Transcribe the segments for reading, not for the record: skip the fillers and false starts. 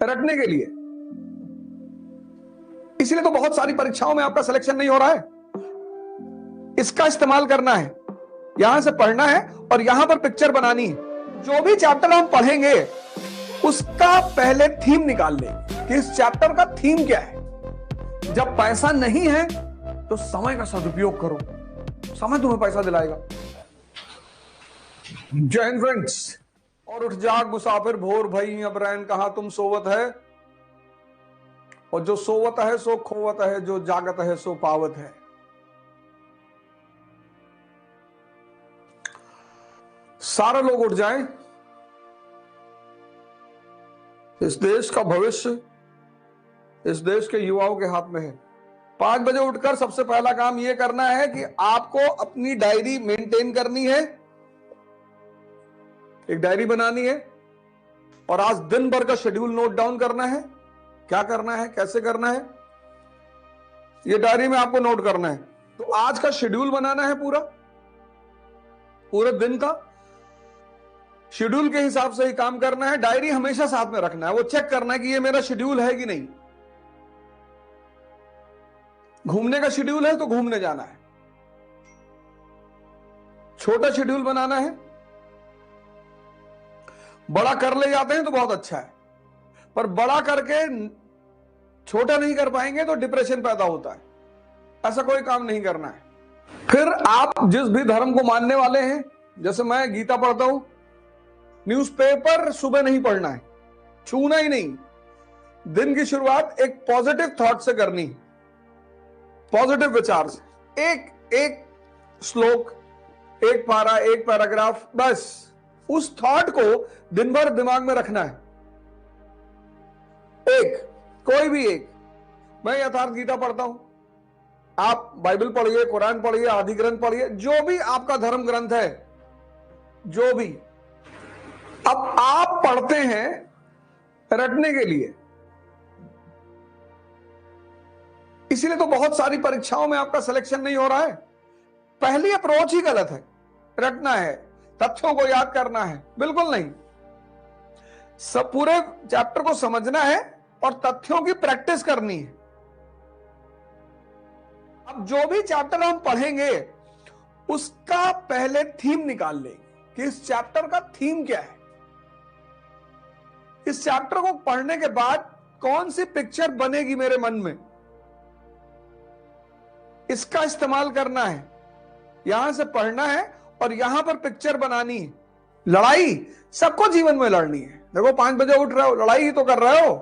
रटने के लिए। इसलिए तो बहुत सारी परीक्षाओं में आपका सिलेक्शन नहीं हो रहा है। इसका इस्तेमाल करना है, यहां से पढ़ना है और यहां पर पिक्चर बनानी है। जो भी चैप्टर हम पढ़ेंगे उसका पहले थीम निकाल लेंगे कि इस चैप्टर का थीम क्या है। जब पैसा नहीं है तो समय का सदुपयोग करो, समय तुम्हें पैसा दिलाएगा। जय हिंद फ्रेंड्स। और उठ जाग मुसाफिर भोर भई, अब रैन कहां तुम सोवत है। और जो सोवत है सो खोवत है, जो जागत है सो पावत है। सारे लोग उठ जाएं। इस देश का भविष्य इस देश के युवाओं के हाथ में है। 5 बजे उठकर सबसे पहला काम यह करना है कि आपको अपनी डायरी मेंटेन करनी है, एक डायरी बनानी है और आज दिन भर का शेड्यूल नोट डाउन करना है। क्या करना है, कैसे करना है, ये डायरी में आपको नोट करना है। तो आज का शेड्यूल बनाना है, पूरे दिन का शेड्यूल के हिसाब से ही काम करना है। डायरी हमेशा साथ में रखना है, वो चेक करना है कि ये मेरा शेड्यूल है कि नहीं। घूमने का शेड्यूल है तो घूमने जाना है, छोटा शेड्यूल बनाना है। बड़ा कर ले जाते हैं तो बहुत अच्छा है, पर बड़ा करके छोटा नहीं कर पाएंगे तो डिप्रेशन पैदा होता है। ऐसा कोई काम नहीं करना है। फिर आप जिस भी धर्म को मानने वाले हैं, जैसे मैं गीता पढ़ता हूं, न्यूज़पेपर सुबह नहीं पढ़ना है, छूना ही नहीं। दिन की शुरुआत एक पॉजिटिव थॉट से करनी, पॉजिटिव विचार से। एक श्लोक, एक पारा, एक पैराग्राफ, बस उस थॉट को दिन भर दिमाग में रखना है। कोई भी एक। मैं यथार्थ गीता पढ़ता हूं, आप बाइबल पढ़िए, कुरान पढ़िए, आदि ग्रंथ पढ़िए, जो भी आपका धर्म ग्रंथ है, जो भी। अब आप पढ़ते हैं रटने के लिए, इसीलिए तो बहुत सारी परीक्षाओं में आपका सिलेक्शन नहीं हो रहा है। पहली अप्रोच ही गलत है। रटना है, तथ्यों को याद करना है, बिल्कुल नहीं। सब पूरे चैप्टर को समझना है और तथ्यों की प्रैक्टिस करनी है। अब जो भी चैप्टर हम पढ़ेंगे उसका पहले थीम निकाल लेंगे कि इस चैप्टर का थीम क्या है। इस चैप्टर को पढ़ने के बाद कौन सी पिक्चर बनेगी मेरे मन में, इसका इस्तेमाल करना है। यहां से पढ़ना है और यहां पर पिक्चर बनानी है। लड़ाई सबको जीवन में लड़नी है। देखो 5 बजे उठ रहे हो, लड़ाई ही तो कर रहे हो।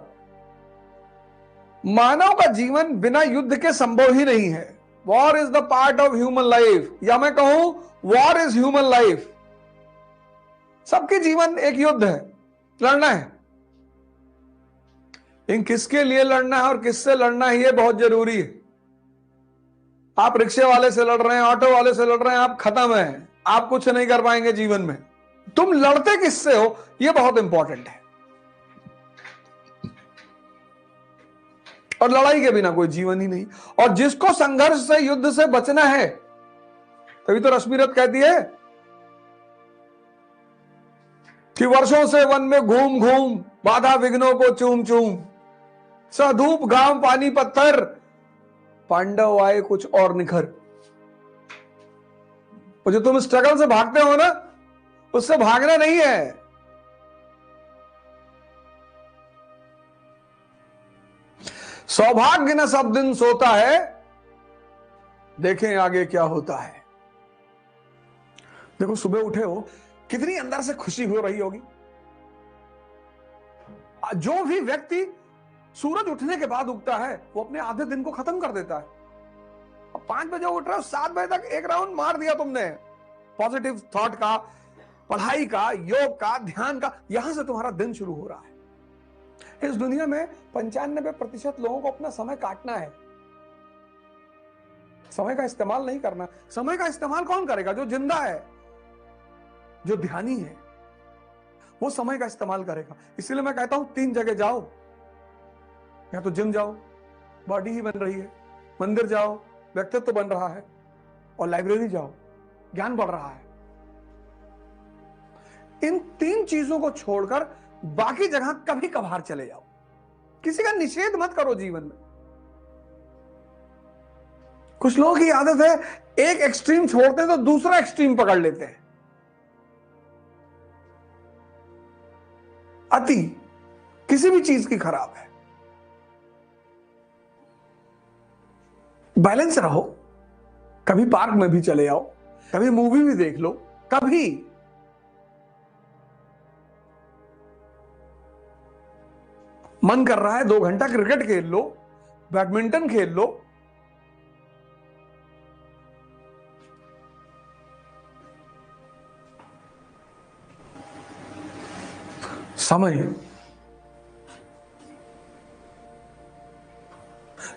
मानव का जीवन बिना युद्ध के संभव ही नहीं है। War is the part of human life, या मैं कहूं वॉर इज ह्यूमन लाइफ। सबके जीवन एक युद्ध है, लड़ना है। इन किसके लिए लड़ना है और किससे लड़ना है, यह बहुत जरूरी है। आप रिक्शे वाले से लड़ रहे हैं, ऑटो वाले से लड़ रहे हैं, आप खत्म है, आप कुछ नहीं कर पाएंगे जीवन में। तुम लड़ते किससे हो, यह बहुत इंपॉर्टेंट है। और लड़ाई के बिना कोई जीवन ही नहीं। और जिसको संघर्ष से, युद्ध से बचना है, तभी तो रश्मिरथ कहती है कि वर्षों से वन में घूम घूम, बाधा विघ्नों को चूम चूम, सधूप घाम पानी पत्थर, पांडव आए कुछ और निखर। और जो तुम स्ट्रगल से भागते हो ना, उससे भागना नहीं है। सौभाग्य न सब दिन सोता है, देखें आगे क्या होता है। देखो सुबह उठे हो, कितनी अंदर से खुशी हो रही होगी। जो भी व्यक्ति सूरज उठने के बाद उगता है वो अपने आधे दिन को खत्म कर देता है। अब 5 बजे उठ रहे हो, 7 बजे तक एक राउंड मार दिया तुमने पॉजिटिव थॉट का, पढ़ाई का, योग का, ध्यान का। यहां से तुम्हारा दिन शुरू हो रहा है। इस दुनिया में 95% लोगों को अपना समय काटना है, समय का इस्तेमाल नहीं करना। समय का इस्तेमाल कौन करेगा? जो जिंदा है, जो ध्यानी है, वो समय का इस्तेमाल करेगा। इसलिए मैं कहता हूं 3 जगह जाओ। या तो जिम जाओ, बॉडी ही बन रही है, मंदिर जाओ, व्यक्तित्व बन रहा है, और लाइब्रेरी जाओ, ज्ञान बढ़ रहा है। इन 3 चीजों को छोड़कर बाकी जगह कभी कभार चले जाओ। किसी का निषेध मत करो जीवन में। कुछ लोगों की आदत है एक एक्सट्रीम छोड़ते हैं तो दूसरा एक्सट्रीम पकड़ लेते हैं। अति किसी भी चीज की खराब है। बैलेंस रहो। कभी पार्क में भी चले आओ, कभी मूवी भी देख लो, कभी मन कर रहा है 2 घंटा क्रिकेट खेल लो, बैडमिंटन खेल लो। समय,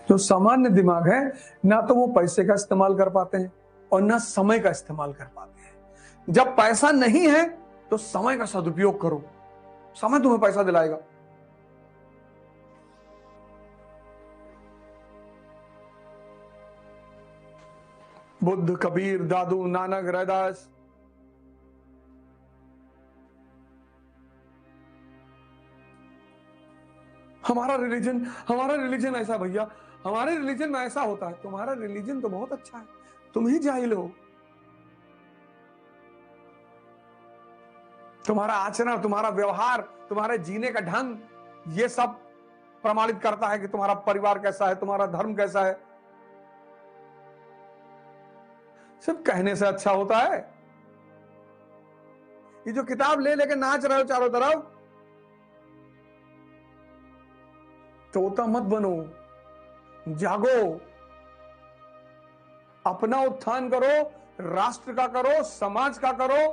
जो सामान्य दिमाग है ना तो वो पैसे का इस्तेमाल कर पाते हैं और ना समय का इस्तेमाल कर पाते हैं। जब पैसा नहीं है तो समय का सदुपयोग करो, समय तुम्हें पैसा दिलाएगा। बुद्ध, कबीर, दादू, नानक, रैदास, हमारा रिलीजन ऐसा भैया, हमारे रिलीजन में ऐसा होता है। तुम्हारा रिलीजन तो बहुत अच्छा है, तुम ही जाहिल हो। तुम्हारा आचरण, तुम्हारा व्यवहार, तुम्हारे जीने का ढंग, ये सब प्रमाणित करता है कि तुम्हारा परिवार कैसा है, तुम्हारा धर्म कैसा है। सिर्फ कहने से अच्छा होता है? ये जो किताब ले लेके नाच रहे हो चारों तरफ, तोता मत बनो, जागो, अपना उत्थान करो, राष्ट्र का करो, समाज का करो,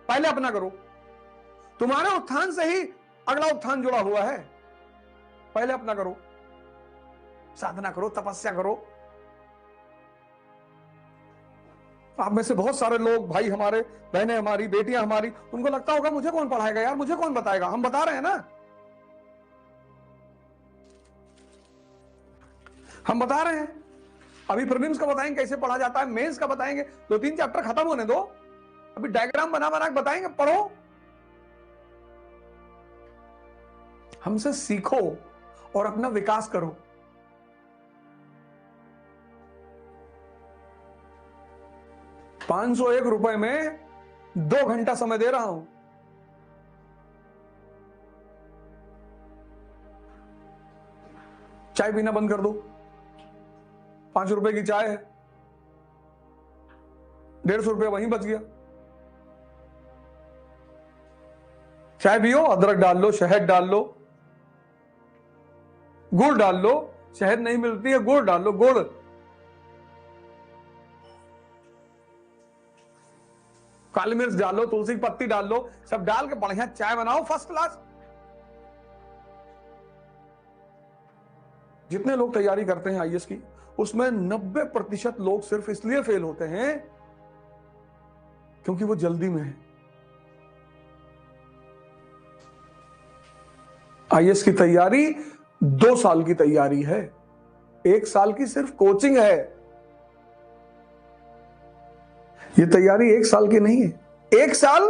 पहले अपना करो। तुम्हारे उत्थान से ही अगला उत्थान जुड़ा हुआ है। पहले अपना करो, साधना करो, तपस्या करो। आप में से बहुत सारे लोग, भाई हमारे, बहनें हमारी, बेटियां हमारी, उनको लगता होगा मुझे कौन पढ़ाएगा यार, मुझे कौन बताएगा। हम बता रहे हैं ना, हम बता रहे हैं। अभी प्रीलिम्स का बताएंगे कैसे पढ़ा जाता है, मेंस का बताएंगे, 2-3 चैप्टर खत्म होने दो, अभी डायग्राम बना बना के बताएंगे, पढ़ो, हमसे सीखो और अपना विकास करो। ₹501 में 2 घंटा समय दे रहा हूं। चाय पीना बंद कर दो, ₹5 की चाय है, ₹150 वहीं बच गया। चाय पियो, अदरक डाल लो, शहद डाल लो, गुड़ डाल लो, शहद नहीं मिलती है गुड़ डाल लो, गुड़, काली मिर्च डाल लो, तुलसी की पत्ती डाल लो, सब डाल के बढ़िया चाय बनाओ, फर्स्ट क्लास। जितने लोग तैयारी करते हैं आईएएस की, उसमें 90% लोग सिर्फ इसलिए फेल होते हैं क्योंकि वो जल्दी में है। आईएएस की तैयारी 2 साल की तैयारी है, 1 साल की सिर्फ कोचिंग है। ये तैयारी 1 साल की नहीं है। 1 साल,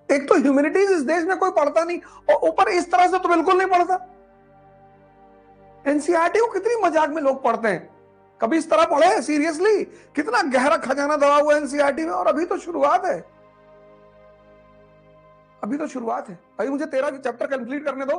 एक तो ह्यूमैनिटीज इस देश में कोई पढ़ता नहीं, और ऊपर इस तरह से तो बिल्कुल नहीं पढ़ता। एनसीईआरटी को कितनी मजाक में लोग पढ़ते हैं, कभी इस तरह पढ़े सीरियसली? कितना गहरा खजाना दबा हुआ है एनसीईआरटी में, और अभी तो शुरुआत है, अभी तो शुरुआत है। भाई मुझे 13 चैप्टर कंप्लीट करने दो,